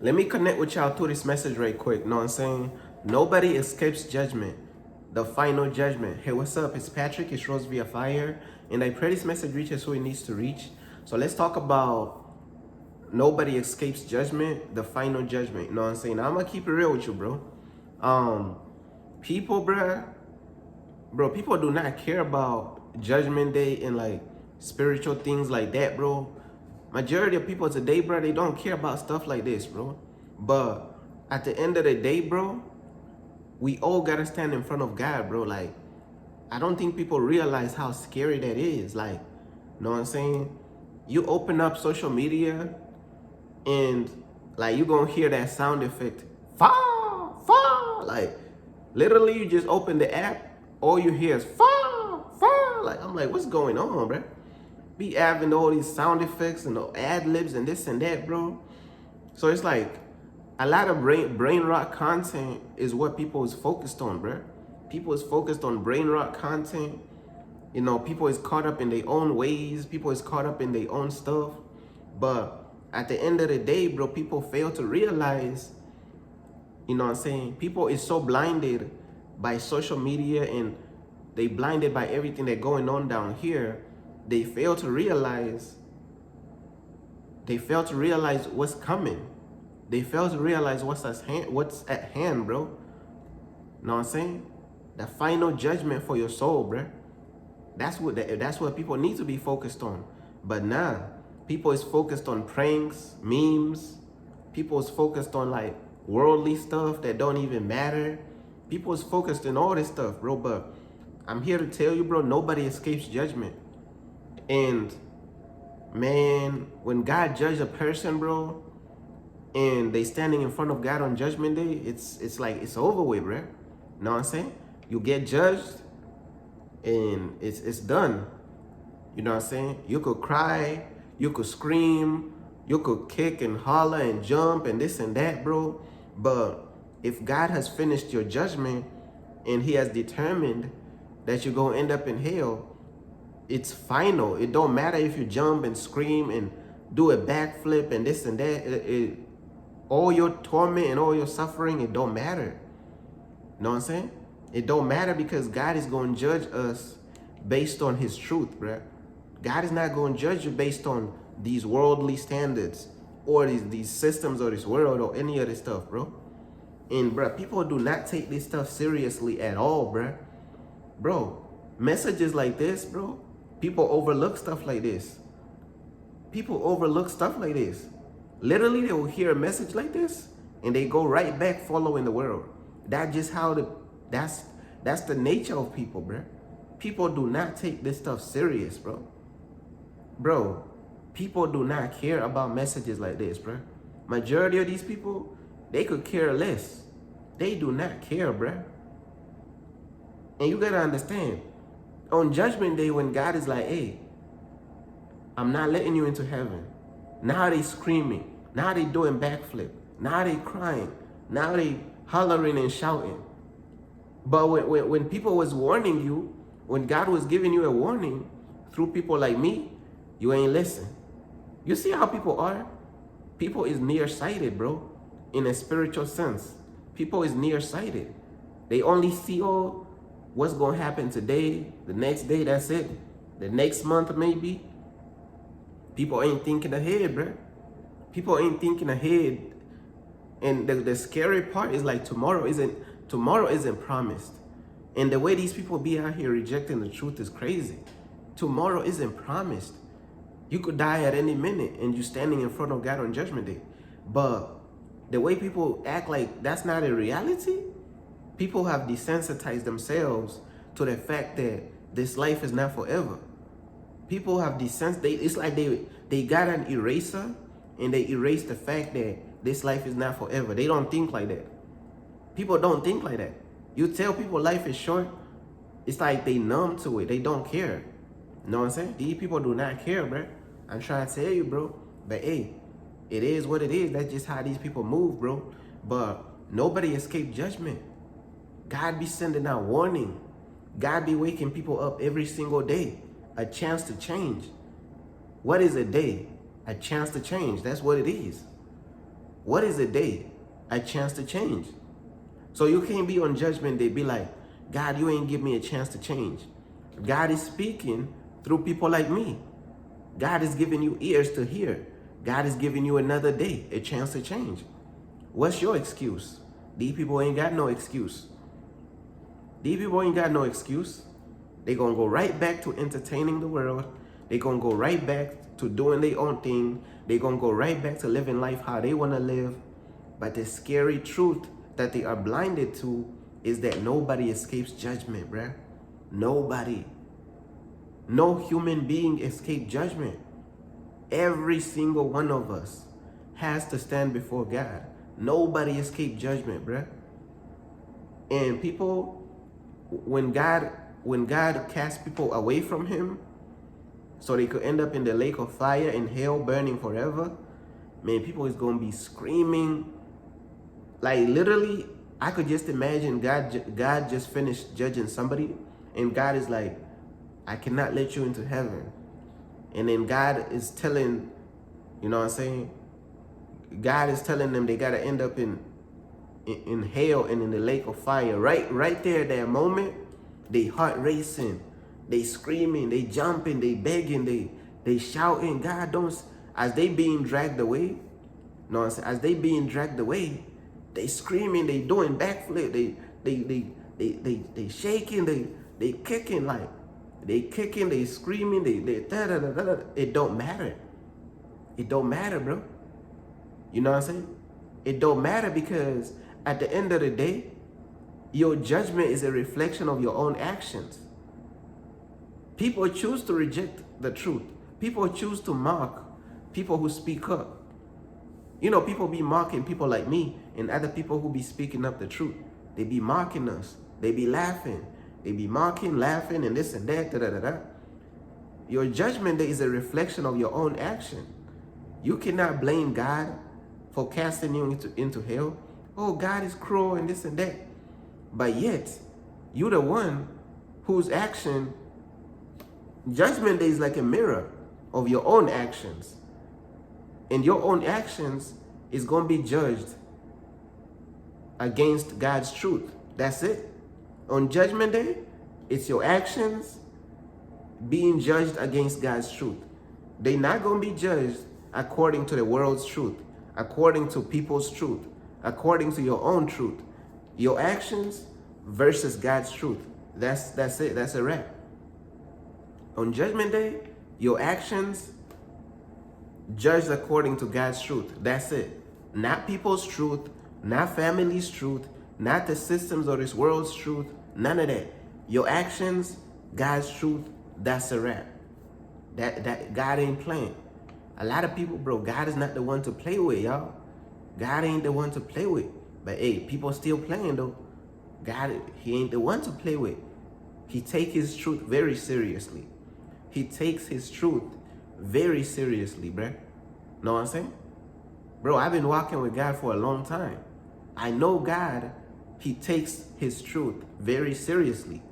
Let me connect with y'all through this message right quick. Know what I'm saying? Nobody escapes judgment. The final judgment. Hey, what's up? It's Patrick. It's Rose via Fire. And I pray this message reaches who it needs to reach. So let's talk about nobody escapes judgment, the final judgment. You know what I'm saying? Now, I'm gonna keep it real with you, bro. People, people do not care about judgment day and like spiritual things like that, bro. Majority of people today, bro, they don't care about stuff like this, bro. But at the end of the day, bro, we all gotta stand in front of God, bro. Like, I don't think people realize how scary that is. Like, you know what I'm saying? You open up social media and like you gonna hear that sound effect. Fall, fall. Like, literally you just open the app, all you hear is fall, fall. Like, I'm like, what's going on, bro? Be having all these sound effects and the ad libs and this and that, bro. So it's like a lot of brain rot content is what people is focused on, bro. People is focused on brain rot content. You know, people is caught up in their own ways. People is caught up in their own stuff. But at the end of the day, bro, people fail to realize, you know what I'm saying? People is so blinded by social media and they blinded by everything that's going on down here. They fail to realize what's coming. They fail to realize what's at hand, bro. You know what I'm saying? The final judgment for your soul, bro. That's what people need to be focused on. But nah, people is focused on pranks, memes. People is focused on like worldly stuff that don't even matter. People is focused on all this stuff, bro. But I'm here to tell you, bro, nobody escapes judgment. And man, when God judges a person, bro, and they standing in front of God on judgment day, it's like it's over with, bro. You know what I'm saying? You get judged and it's done. You know what I'm saying? You could cry, you could scream, you could kick and holler and jump and this and that, bro. But if God has finished your judgment and he has determined that you're going to end up in hell, it's final. It don't matter if you jump and scream and do a backflip and this and that. All your torment and all your suffering, it don't matter. You know what I'm saying? It don't matter because God is going to judge us based on his truth, bro. God is not going to judge you based on these worldly standards or these systems of this world or any of this stuff, bro. And, bro, people do not take this stuff seriously at all, bro. Bro, messages like this, bro, people overlook stuff like this. People overlook stuff like this. Literally, they will hear a message like this and they go right back following the world. That's just how that's the nature of people, bro. People do not take this stuff serious, bro. Bro, people do not care about messages like this, bro. Majority of these people, they could care less. They do not care, bro. And you gotta understand, on judgment day when God is like, hey, I'm not letting you into heaven. Now they screaming. Now they doing backflip. Now they crying. Now they hollering and shouting. But when people was warning you, when God was giving you a warning through people like me, you ain't listen. You see how people are? People is nearsighted, bro, in a spiritual sense. People is nearsighted. They only see what's going to happen today, the next day, that's it. The next month, maybe. People ain't thinking ahead, bro. People ain't thinking ahead. And the scary part is like tomorrow isn't promised. And the way these people be out here rejecting the truth is crazy. Tomorrow isn't promised. You could die at any minute and you standing in front of God on judgment day. But the way people act like that's not a reality, people have desensitized themselves to the fact that this life is not forever. People have it's like they got an eraser and they erase the fact that this life is not forever. They don't think like that. People don't think like that. You tell people life is short, it's like they numb to it. They don't care. You know what I'm saying? These people do not care, bro. I'm trying to tell you, bro. But hey, it is what it is. That's just how these people move, bro. But nobody escaped judgment. God be sending out warning. God be waking people up every single day. A chance to change. What is a day? A chance to change. That's what it is. What is a day? A chance to change. So you can't be on judgment day, be like, God, you ain't give me a chance to change. God is speaking through people like me. God is giving you ears to hear. God is giving you another day, a chance to change. What's your excuse? These people ain't got no excuse. These people ain't got no excuse. They're going to go right back to entertaining the world. They're going to go right back to doing their own thing. They're going to go right back to living life how they want to live. But the scary truth that they are blinded to is that nobody escapes judgment, bruh. Nobody. No human being escapes judgment. Every single one of us has to stand before God. Nobody escapes judgment, bruh. And people, when God casts people away from him so they could end up in the lake of fire in hell burning forever, man, people is going to be screaming. Like literally, I could just imagine God just finished judging somebody and God is like, I cannot let you into heaven. And then God is telling, you know what I'm saying? God is telling them they got to end up in hell and in the lake of fire. Right there, that moment, they heart racing, they screaming, they jumping, they begging, they shouting, God don't, as they being dragged away, you know what I'm saying? As they being dragged away, they screaming, they doing backflip, they shaking, they kicking, like they kicking, they screaming, they da da da da. It don't matter. It don't matter, bro. You know what I'm saying? It don't matter because at the end of the day, your judgment is a reflection of your own actions. People choose to reject the truth. People choose to mock people who speak up. You know, people be mocking people like me and other people who be speaking up the truth. They be mocking us. They be laughing. They be mocking, laughing, and this and that, da da da da. Your judgment day is a reflection of your own action. You cannot blame God for casting you into hell. Oh, God is cruel and this and that. But yet, you're the one whose action, judgment day is like a mirror of your own actions. And your own actions is going to be judged against God's truth. That's it. On judgment day, it's your actions being judged against God's truth. They're not going to be judged according to the world's truth, according to people's truth, according to your own truth. Your actions versus God's truth. That's it. That's a wrap. On judgment day, your actions judged according to God's truth. That's it. Not people's truth, not family's truth, not the systems of this world's truth, none of that. Your actions, God's truth, that's a wrap. That God ain't playing. A lot of people, bro, God is not the one to play with, y'all. God ain't the one to play with. But hey, people still playing though. God, he ain't the one to play with. He takes his truth very seriously. He takes his truth very seriously, bruh. Know what I'm saying? Bro, I've been walking with God for a long time. I know God, he takes his truth very seriously.